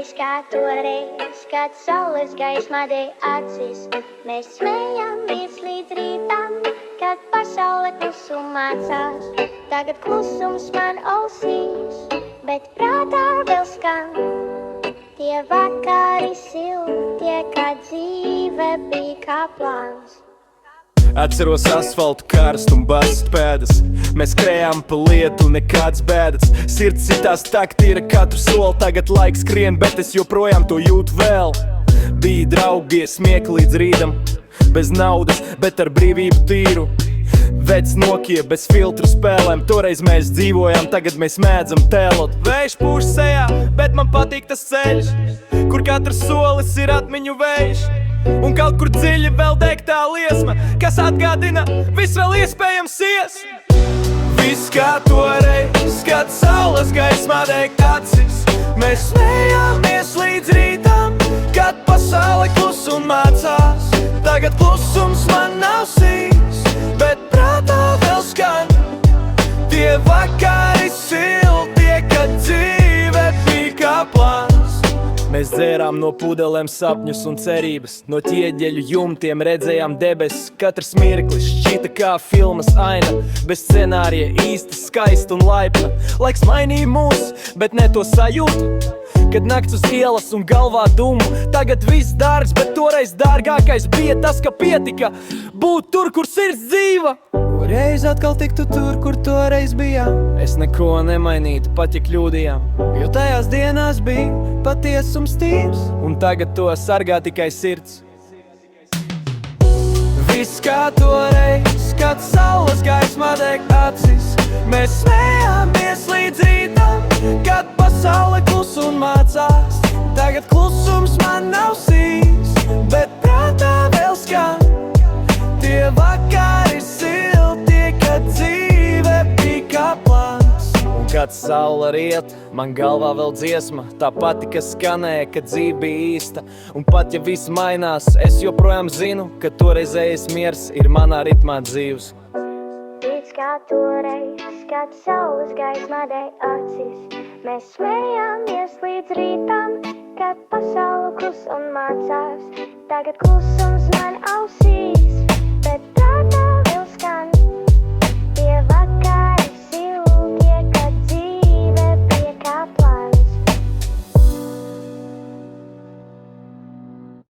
Viss kā toreiz, kad saules gaismā dēļ acis. Mēs smējamies līdz rītam, kad pasaule klusum mācās. Tagad klusums man ausīs, bet prātā vēl skan. Tie vakari siltie, kad dzīve bija kā plāns. Atceros asfaltu karstu un bast pēdas. Mēs skrējām pa lietu, nekāds bēdas. Sirds sitās tak tīra katru soli. Tagad laiks skrien, bet es joprojām to jūtu vēl. Bija draugi, smiekli līdz rītam. Bez naudas, bet ar brīvību tīru. Vec Nokia bez filtru spēlēm. Toreiz mēs dzīvojām, tagad mēs mēdzam tēlot. Vējš pūš sejā, bet man patīk tas ceļš, kur katrs solis ir atmiņu vējš. Un kaut kur dziļi vēl deg tā liesma, kas atgādina, viss vēl iespējams ies. Viss kā toreiz, kad saules gaismā deg acis. Mēs smējāmies līdz rītam, kad pasaule klusum mācās. Tagad klusums man ausīs, bet prātā vēl skan. Tie vakari siltie, kad dzīve bija kā plāns. Mēs dzērām no pudelēm sapņus un cerības. No ķieģeļu jumtiem redzējām debesis. Katrs mirklis šķita kā filmas aina. Bez scenārija īsti skaista un laipna. Laiks mainīja mūs, bet ne to sajūtu. Kad nakts uz ielas un galvā dumu. Tagad viss dārgs, bet toreiz dārgākais bija tas, ka pietika būt tur, kur sirds dzīva. Reiz atkal tiktu tur, kur toreiz bijām. Es neko nemainītu, pat ja kļūdījām. Jo tajās dienās bija patiesums tīrs. Un tagad to sargā tikai sirds. Viss kā toreiz, kad saules gaismā deg acis. Mēs smējāmies līdz rītam, kad pasaule klusum mācās. Tagad klusums man ausīs, bet prātā vēl skan. Tie vakari siltie, kad dzīve bija kā plāns. Un kad saule riet, man galvā vēl dziesma. Tā pati, kas skanēja, kad dzīve bija īsta. Un pat ja viss mainās, es joprojām zinu, ka toreizējais miers ir manā ritmā dzīvs. Viss kā toreiz, kad saules gaismā dēļ acis. Mēs smējāmies līdz rītam, kad pasaule klusum mācās. Tagad klusums man ausīs,